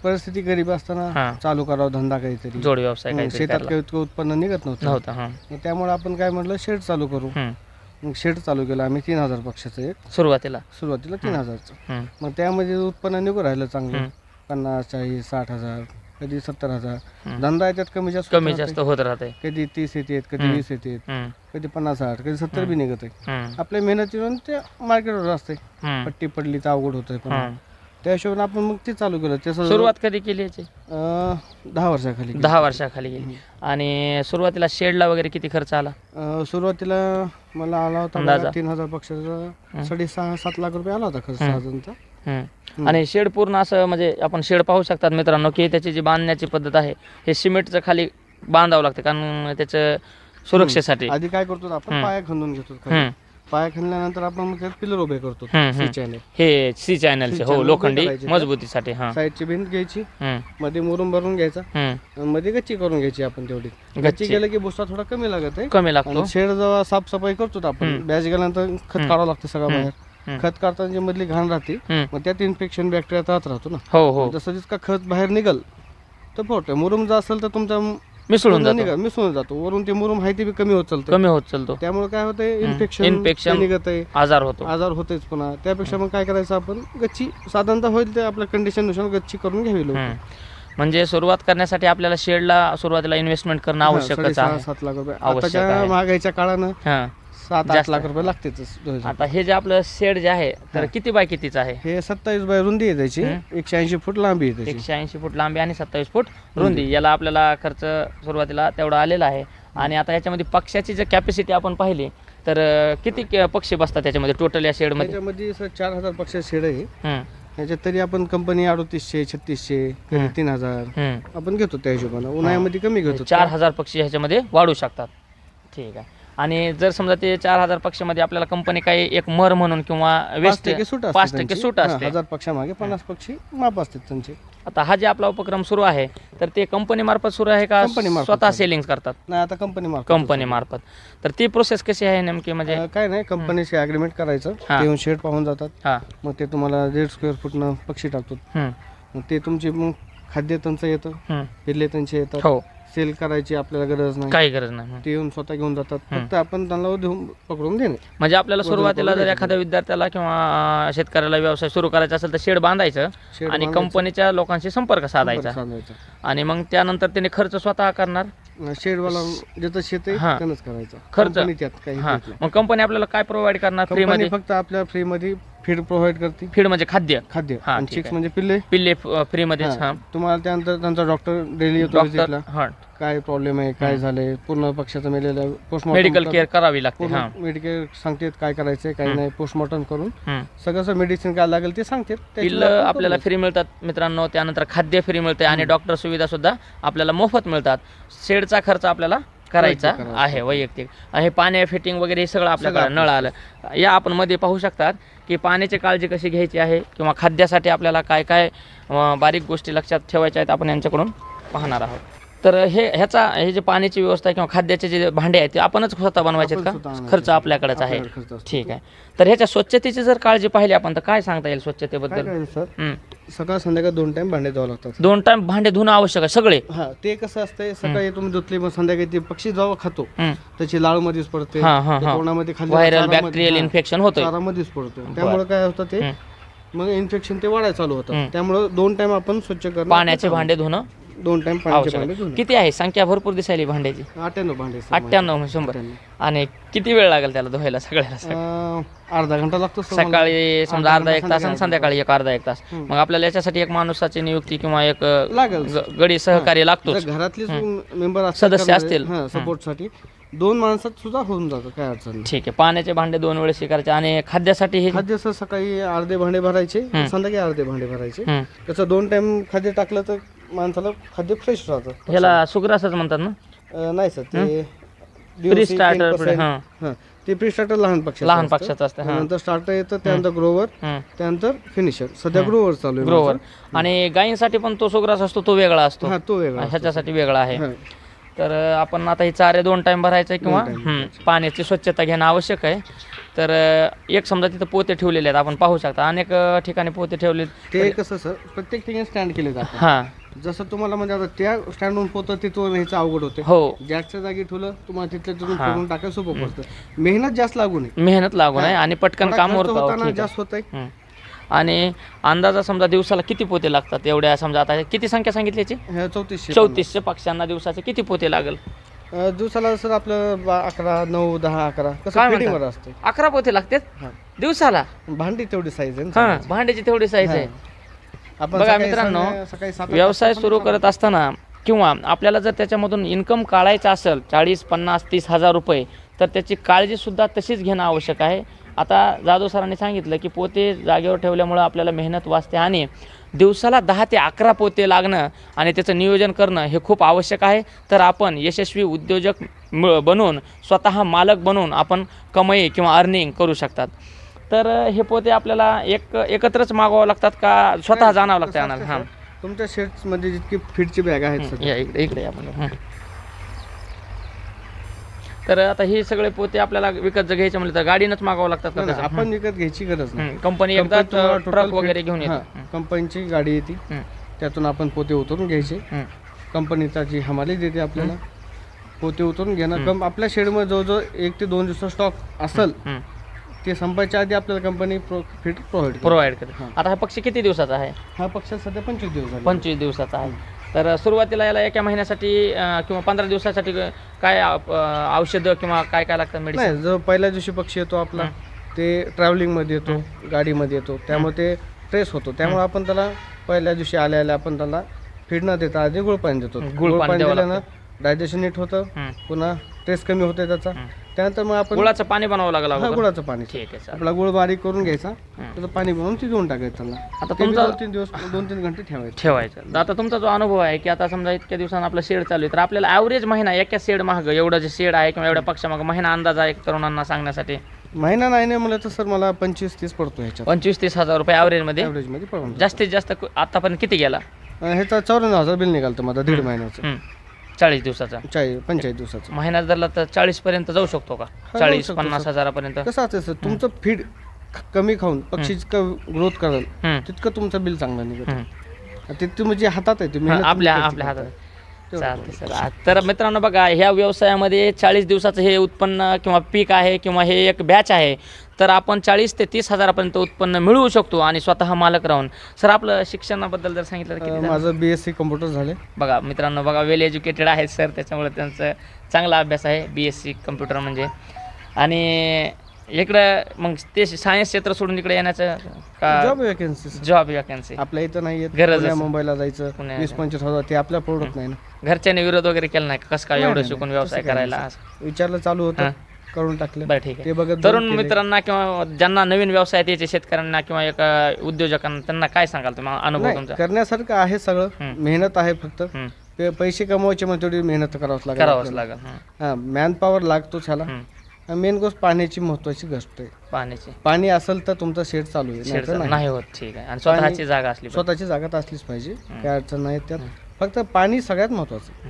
परिस्थिती गरीब असताना हा. चालू करावा धंदा काहीतरी, जोड व्यवसाय काहीतरी शेतात करायला. काही इतकं उत्पन्न निघत नव्हतं. हां. मग त्यामुळे आपण काय म्हटलं शेड चालू करू. मग शेड चालू केलं आम्ही 3000 पक्षाचं एक सुरुवातीला. सुरुवातीला 3000चं. हं. मग त्यामध्ये उत्पन्न निघून राहिलं चांगलं, हं. 50, 40, 60,000, कधी 70,000. हं. धंदा याच्यात कमी जास्त कमी होत जास्त राहते. होत राहते. कधी 30 येतात, कधी 20 येतात, हं. कधी 50-60, कधी 70 बी निघत आहे. हं. आपल्या मेहनतीवरून ते मार्केटवर असते. हं. पट्टी पडली तर अवघड होतंय पण हं. त्या हिशोबाने आपण मग ते चालू केलं. त्याचं सुरुवात कधी केली याची? 10 वर्षाखाली केली. 10 वर्षाखाली गेली. आणि सुरुवातीला शेडला वगैरे किती खर्च आला? सुरुवातीला मला आला होता अंदाजा? 3000 पक्षाचा 6.5-7 लाख रुपये आला होता खर्च हं. साधारणतः. आणि शेड पूर्ण असं म्हणजे आपण शेड पाहू शकतात मित्रांनो की त्याची जी बांधण्याची पद्धत आहे हे सिमेंटचं खाली बांधावं लागतं कारण त्याचं सुरक्षेसाठी. आधी काय करतो आपण, पाया खंदून घेतो खाली. हं. पाया खणल्यानंतर आपण मग त्यात पिलर उभे करतो. हं, हं. सी चॅनल हे सी चॅनलचे हो channel लोखंडी उभे करायचे मजबूतीसाठी. हां. साईडची भिंत घ्यायची, हं. मध्ये मुरुम भरून घ्यायचा, हं. आणि मध्ये गच्ची करून घ्यायची आपण तेवढी. गच्ची. गच्ची केलं की भुसा थोडा कमी लागत आहे. कमी लागतो. आणि शेड जेव्हा साफसफाई करतो आपण, बॅच गेल्यानंतर खत काढावं लागतं सगळं बाहेर. खत काढताना जी मधली घाण राहते मग त्यात इन्फेक्शन बॅक्टेरिया तळात राहतो ना. हो हो. जसं जितका खत बाहेर निघल तर पोट मुरुम जर असेल तर तुमचा मिसळून जातो. मिसळून जातो. वरून ते मुरुम आहे ते बी कमी होत चालतं. कमी होत चालतो. त्यामुळे काय होतंय, इन्फेक्शन इन्फेक्शन निघत आहे, आजार होतो. आजार होतेच पुन्हा. त्यापेक्षा मग काय करायचं आपण, गच्ची साधारणतः होईल ते आपल्या कंडिशननुसार गच्ची करून घ्यावी लोक. म्हणजे सुरुवात करण्यासाठी आपल्याला शेडला सुरुवातीला इन्व्हेस्टमेंट करणं आवश्यकच आहे. 6-7 लाख रुपये आवश्यक आताच्या आहे. महागाईच्या काळानं हां. 7-8 लाख रुपये लागतेच. आता हे जे आपलं शेड जे आहे तर किती बाय कितीचं आहे? हे 27 बाय रुंदी आहे त्याची, 180 फूट लांबी आहे त्याची. 180 फूट लांबी आणि 27 फूट रुंदी. याला आपल्याला खर्च सुरुवातीला तेवढा आलेला आहे. आणि आता याच्यामध्ये पक्षाची जर कॅपॅसिटी आपण पाहिली तर किती पक्षी बसतात त्याच्यामध्ये टोटल या शेडमध्ये? त्याच्यामध्ये 4000 पक्ष शेड आहे. हं. याच्यात तरी आपण कंपनी 3800, 3600, 3000 आपण घेतो त्या हिशोबानं. उन्हाळ्यामध्ये कमी घेतो. 4000 पक्षी ह्याच्यामध्ये वाढू शकतात. ठीक आहे. आणि जर समजा ते 4000 पक्षामध्ये आपल्याला कंपनी काही एक मर म्हणून किंवा वेस्ट 5% सूट असते. 1000 पक्षामागे 50 पक्षी माप असतात त्यांचे. आता हा जे आपला उपक्रम सुरू आहे तर ते कंपनी मार्फत सुरू आहे का कंपनी मार्फत स्वतः सेलिंग करतात? नाही, आता कंपनी मार्फत. तर ती प्रोसेस कशी आहे नेमकी? म्हणजे काय नाही, कंपनीशी अग्रीमेंट करायचं, ते येऊन शेड पाहून जातात. हां. मग ते तुम्हाला 1.5 स्क्वेअर फूटनं पक्षी टाकतात. मग ते तुमची मग खाद्य त्यांचं येतं, पिल्ले त्यांचे येतात. हो. सेल करायची आपल्याला गरज नाही, काही गरज नाही. ते येऊन स्वतः घेऊन जातात. फक्त आपण त्यांना देऊन पकडून देणे. म्हणजे आपल्याला सुरुवातीला जर एखाद्या विद्यार्थ्याला किंवा शेतकऱ्याला व्यवसाय सुरू करायचा असेल तर शेड बांधायचं आणि कंपनीच्या लोकांशी संपर्क साधायचा. आणि मग त्यानंतर त्याने खर्च स्वतः करणार. शेडवाला ज्याचं शेत आहे त्यानंच करायचं खर्च. त्यात काही मग कंपनी आपल्याला काय प्रोव्हाइड करणार फ्री मध्ये? फक्त आपल्या फ्री मध्ये फीड प्रोव्हाइड करते. फीड म्हणजे खाद्य आणि चिक्स म्हणजे पिल्ले फ्री मध्ये. तुम्हाला त्यानंतर त्यांचा डॉक्टर डेली येतो व्हिजिटला. काय प्रॉब्लेम आहे, काय झालंय, पूर्ण पक्षाचं मेलेलं पोस्टमॉर्टम मेडिकल केअर करावी लागते. मेडिकल सांगतात काय करायचंय काय नाही, पोस्टमॉर्टम करून सगळं मेडिसिन काय लागेल ते सांगतात. पिल्लं आपल्याला फ्री मिळतात मित्रांनो. त्यानंतर खाद्य फ्री मिळते आणि डॉक्टर सुविधा सुद्धा आपल्याला मोफत मिळतात. शेडचा खर्च आपल्याला करायचा आहे वैयक्तिक. हे पाणी फिटिंग वगैरे हे सगळं आपल्याकडे नळ आलं. या आपण मध्ये पाहू शकतात की पाण्याची काळजी कशी घ्यायची आहे किंवा खाद्यासाठी आपल्याला काय काय बारीक गोष्टी लक्षात ठेवायच्या आहेत आपण यांच्याकडून पाहणार आहोत. तर हे जे पाण्याची व्यवस्था किंवा खाद्याचे जे भांडे आहेत ते आपणच स्वतः बनवायचे का? खर्च आपल्याकडेच आहे. ठीक आहे. तर ह्याच्या स्वच्छतेची जर काळजी पाहिली आपण तर काय सांगता येईल स्वच्छतेबद्दल? सकाळ संध्याकाळ 2 टाइम भांडे धुवावं लागतात. 2 टाइम भांडे धुणं आवश्यक आहे सगळे. ते कसं असतंय, सकाळी तुम्ही धुतले मग संध्याकाळी ते पक्षी जेव्हा खातो त्याची लाळ मध्येच पडते, तोंडामध्ये खाली व्हायरल बॅक्टेरियल इन्फेक्शन होतं, चारामध्येच पडतो. त्यामुळे काय होतं ते मग इन्फेक्शन ते वाढायला चालू होतं. त्यामुळे 2 टाइम आपण स्वच्छ करणं, पाण्याचे भांडे धुणं 2 टाइम पाण्याचे भांडे धुणं. किती आहे संख्या? भरपूर दिसायली भांड्याची. 98 भांडे. 98 100. आणि किती वेळ लागेल त्याला धुवायला सगळ्याला? अर्धा घंटा लागतो. सकाळी समजा अर्धा 1 तास आणि संध्याकाळी अर्धा 1 तास. मग आपल्याला याच्यासाठी एक माणसाची नियुक्ती किंवा एक गडी सहकारी लागतो. घरातले मेंबर सदस्य असतील सपोर्टसाठी 2 माणसात सुद्धा होऊन जातं, काय अडचण नाही. ठीक आहे. पाण्याचे भांडे 2 वेळेस करायचे. आणि खाद्यासाठी हे खाद्य सकाळी अर्धे भांडे भरायचे, संध्याकाळी अर्धे भांडे भरायचे. कसं 2 टाइम खाद्य टाकलं तर माणसाला खाद्य फ्रेश राहतं. ह्याला सुग्रासच म्हणतात ना? नाही सर, ते प्री स्टार्टर. ते प्री स्टार्टर लहान पक्षाचं असतं. नंतर स्टार्टर येतं, त्यानंतर ग्रोवर, त्यानंतर फिनिशर. सध्या ग्रोवर चालू आहे. ग्रोवर. आणि गायींसाठी पण तो सुग्रास असतो, तो वेगळा असतो. तो वेगळा, ह्याच्यासाठी वेगळा आहे. तर आपण आता ही चारे 2 टाइम भरायचं किंवा पाण्याची स्वच्छता घेणं आवश्यक आहे. तर एक समजा तिथं पोते ठेवलेले आहेत, आपण पाहू शकता अनेक ठिकाणी पोते ठेवले. ते कसं सर प्रत्येक ठिकाणी स्टँड केले जातात. हां, जसं तुम्हाला म्हणजे आता त्या स्टँडवरून पोतं तिथून न्यायचं अवघड होते. हो, ज्याच्या जागी ठेवलं तुम्हाला तिथल्या तिथून करून टाकायला सोपं पडतं. मेहनत जास्त लागू नये, मेहनत लागू नये आणि पटकन काम होताना उरतं. जास्त होत आहे. आणि अंदाजा समजा दिवसाला किती पोते लागतात एवढ्या, समजा आता किती संख्या सांगितली याची? 3400 पक्ष्यांना दिवसाचे किती पोते लागेल? दिवसाला सर आपलं 11, 9, 10, 11 कसं फिटिंगवर असतं. 11 पोते लागतात दिवसाला. भांडी तेवढी साईज आहे. हां, भांड्याची तेवढी साईज आहे. आपण बघा मित्रांनो, व्यवसाय सुरू करत असताना किंवा आपल्याला जर त्याच्यामधून इन्कम काढायचं असेल 40, 50, 30 हजार रुपये, तर त्याची काळजीसुद्धा तशीच घेणं आवश्यक आहे. आता जाधव सरांनी सांगितलं की पोते जागेवर ठेवल्यामुळं आपल्याला मेहनत वाचते आणि दिवसाला 10 ते 11 पोते लागणं आणि त्याचं नियोजन करणं हे खूप आवश्यक आहे. तर आपण यशस्वी उद्योजक बनून, स्वतः मालक बनून आपण कमाई किंवा अर्निंग करू शकतात. तर हे पोते आपल्याला एकत्रच मागवावं लागतात का स्वतः जाणावं लागतं आणायला? हां, तुमच्या शेड्समध्ये जितकी फीडची बॅग आहेत या इकडे आपण. तर आता हे सगळे पोते आपल्याला विकत घ्यायचे म्हणलं तर गाडीनंच मागावं लागतात का? आपण विकत घ्यायची गरज नाही. कंपनी एकदा ट्रक वगैरे घेऊन येते. कंपनीची गाडी येते, त्यातून आपण पोते उतरून घ्यायचे. कंपनीचा जी हमाली देते आपल्याला पोते उतरून घेणं. आपल्या शेडमध्ये जवळजवळ 1 ते 2 दिवसाचा स्टॉक असेल ते संपायच्या आधी आपल्याला कंपनी फीड प्रोव्हाइड करते. आता हा पक्षी किती दिवसाचा आहे? हा पक्षी सध्या 25 दिवस 25 दिवसाचा आहे. तर सुरुवातीला याला एका महिन्यासाठी किंवा 15 दिवसासाठी काय औषधं किंवा काय काय लागतं मेडिसिन? नाही, जो पहिल्या दिवशी पक्षी येतो आपला ते ट्रॅव्हलिंगमध्ये येतो, गाडीमध्ये येतो, त्यामुळे ते ट्रेस होतो. त्यामुळे आपण त्याला पहिल्या दिवशी आल्या आपण त्याला फीड न देता आधी गुळ पाणी देतो. गुळ पाणी दिल्यानं डायजेशन नीट होतं, पुन्हा ट्रेस कमी होते त्याचा. त्यानंतर मग आपण गुळाचं पाणी बनावं लागलं. गुळाचं पाणी, ठीक आहे. आपला गुळ बारीक करून घ्यायचा, त्याचं पाणी बनवून ती घेऊन टाकायचं त्याला. आता तुमचा 2-3 घंटे ठेवायचं. आता तुमचा जो अनुभव आहे की आता समजा इतक्या दिवसांना आपलं शेड चालू आहे, तर आपल्याला ॲव्हरेज महिना एका शेड मागं एवढं जे शेड आहे किंवा एवढ्या पक्षा मागं महिना अंदाज आहे तरुणांना सांगण्यासाठी? महिना नाही म्हणलं तर सर मला 25-30 पडतो ह्याच्यात. 25-30 हजार रुपये ॲव्हरेजमध्ये पडून. जास्तीत जास्त आतापर्यंत किती गेला? ह्याचा 54,000 बिल निघालतं माझा 1.5 महिन्याचं. 40 दिवसाचा, 45 दिवसाचा महिना धरला तर 40 पर्यंत जाऊ शकतो का? 40-50 हजारापर्यंत. कसं असतं सर, तुमचं फीड कमी खाऊन पक्षी जितकं ग्रोथ करेल तितकं तुमचं बिल चांगलं निघतं. ते म्हणजे हातात आहे, तुम्ही आपल्या हातात. चालते सर. तर मित्रांनो बघा, ह्या व्यवसायामध्ये 40 दिवसाचं हे उत्पन्न किंवा पीक आहे किंवा हे एक बॅच आहे, तर आपण 40 ते 30 हजारापर्यंत उत्पन्न मिळवू शकतो आणि स्वतः मालक राहून. सर आपलं शिक्षणाबद्दल जर सांगितलं तर किती? माझं BSc कम्प्युटर झाले. बघा मित्रांनो, बघा वेल एज्युकेटेड आहेत सर, त्याच्यामुळे त्यांचं चांगला अभ्यास आहे BSc कम्प्युटर म्हणजे. आणि इकडं मग ते सायन्स क्षेत्र सोडून इकडे येण्याचं जॉब वॅकन्सी आपल्या इथं नाही येत. गरज मुंबईला जायचं 20-25 हजार ते आपल्या प्रोडक्ट नाही ना. घरच्यांनी विरोध वगैरे केला नाही कसं काय एवढं शिकून व्यवसाय करायला? विचारलं चालू होतं, करून टाकलं. बरं ठीक आहे. तरुण मित्रांना किंवा ज्यांना नवीन व्यवसाय यायचे शेतकऱ्यांना किंवा एका उद्योजकांना, त्यांना काय सांगाल तुम्ही? अनुभव तुमचा? करण्यासारखं आहे सगळं, मेहनत आहे. फक्त पैसे कमवायचे म्हणजे तेवढी मेहनत करावंच लागेल. हां, मॅन पॉवर लागतोच ह्याला. मेन गोष्ट पाण्याची महत्वाची गोष्ट आहे. पाणी असेल तर तुमचं शेड चालू आहे, नाही होत. ठीक आहे. आणि स्वतःची जागा असलीच पाहिजे, काय अडचण नाही त्यात. फक्त पाणी सगळ्यात महत्वाचं.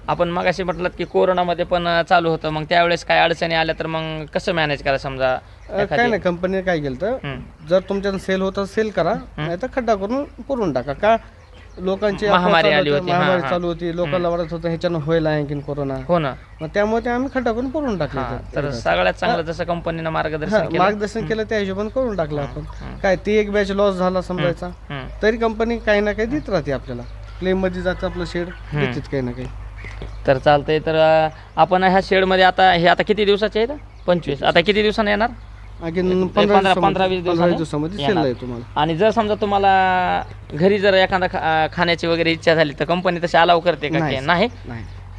आपण मगाशी म्हटलं की कोरोनामध्ये पण चालू होतं, मग त्यावेळेस काय अडचणी आल्या तर मग कसं मॅनेज करा? समजा काय नाही, कंपनीने काय केलं तर जर तुमच्या सेल होत सेल करा, नाही तर खड्डा करून पुरून टाका. का लोकांची महामारी आली होती, महामारी चालू होती, लोकांना वाटत होतं ह्याच्यानं होईल आणखीन कोरोना. हो ना. मग त्यामुळे आम्ही खड्डा करून पुरून टाकलं. तर सगळ्यात चांगलं जसं कंपनीनं मार्गदर्शन केलं त्या हिशोबाने करून टाकलं आपण. काय ती एक बॅच लॉस झाला समजायचा, तरी कंपनी काही ना काही देत राहते आपल्याला. क्लेम मध्ये जातं आपलं शेड देतात काही ना काही. तर चालतंय. तर आपण ह्या शेडमध्ये आता किती दिवसाचे आहेत? 25. आता किती दिवसांनी येणार? 15-20 दिवसामध्ये सेल आहे तुम्हाला. आणि जर समजा तुम्हाला घरी जर एखादा खाण्याची वगैरे इच्छा झाली तर कंपनी तशी अलाव करते का? नाही,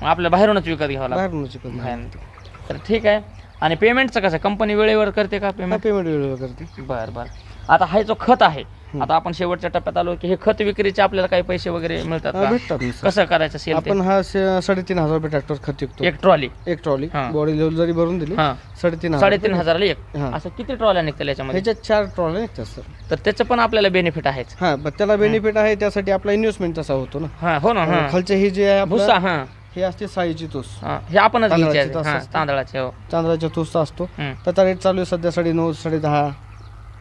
आपल्या बाहेरूनच विकत घ्यावं लागतं. तर ठीक आहे. आणि पेमेंटचं कसं, कंपनी वेळेवर करते का? पेमेंट वेळेवर करते. बरं. आता हा जो खत आहे, आता आपण शेवटच्या टप्प्यात आलो की हे खत विक्रीचे आपल्याला काही पैसे वगैरे मिळतात? भेटतात. कसं करायचं सेल? आपण हा 3,500 रुपये ट्रॅक्टर खत विकतो. एक ट्रॉली बॉडी लेवल जरी भरून दिली 3,500 एक. असं किती ट्रॉल्या निघतील याच्यामध्ये? 4 ट्रॉल्या निघतात सर. तर त्याचं पण आपल्याला बेनिफिट आहेच. त्याला बेनिफिट आहे. त्यासाठी आपला इन्व्हेस्टमेंट तसा होतो ना. हो ना. खालचे हे जे आहे भुसा, हे असते साईची तूस, हे आपणच तांदळाची घ्यायचे तास हां, असते. तांदळाचे हो. तांदळाच्या तूसचा असतो. हं. त्याचा रेट चालू आहे सध्या 9.5 10.5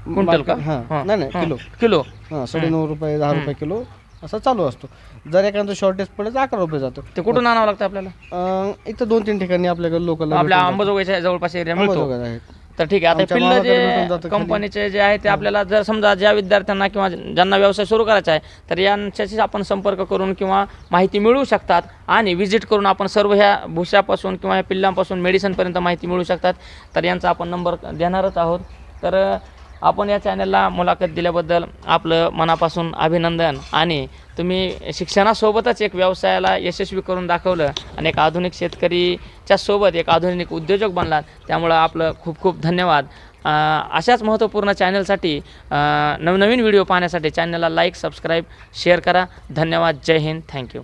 क्विंटल का? हां हां, नाही हां. किलो. किलो. हां 9.5 रुपये 10 रुपये किलो असा चालू असतो. जर एखादं शॉर्टेज पडेल तर 11 रुपये जातं. ते कुठून आणावं लागतं आपल्याला? इथं 2-3 ठिकाणी आपल्याकडे लोकल आपल्या अंबाजोगाईच्या जवळपास एरिया मिळतो. आहेत. तर ठीक आहे. आता आमच्या पिल्लं मामाकडे भेटून जे जातं खाली. कंपनीचे जे आहे ते आपल्याला जर समजा ज्या विद्यार्थ्यांना किंवा ज्यांना व्यवसाय सुरू करायचा आहे तर यांच्याशी आपण संपर्क करून किंवा माहिती मिळवू शकतात आणि व्हिजिट करून आपण सर्व ह्या भुशापासून किंवा ह्या पिल्लांपासून मेडिसिनपर्यंत माहिती मिळू शकतात. तर यांचा आपण नंबर देणारच आहोत. तर आपण या चॅनलला मुलाखत दिल्याबद्दल आपलं मनापासून अभिनंदन. आणि तुम्ही शिक्षणासोबतच एक व्यवसायाला यशस्वी करून दाखवलं आणि एक आधुनिक शेतकरीच्या सोबत एक आधुनिक उद्योजक बनलात, त्यामुळं आपलं खूप खूप धन्यवाद. अशाच महत्त्वपूर्ण चॅनलसाठी नवनवीन व्हिडिओ पाहण्यासाठी चॅनलला लाईक सबस्क्राईब शेअर करा. धन्यवाद. जय हिंद. थँक्यू.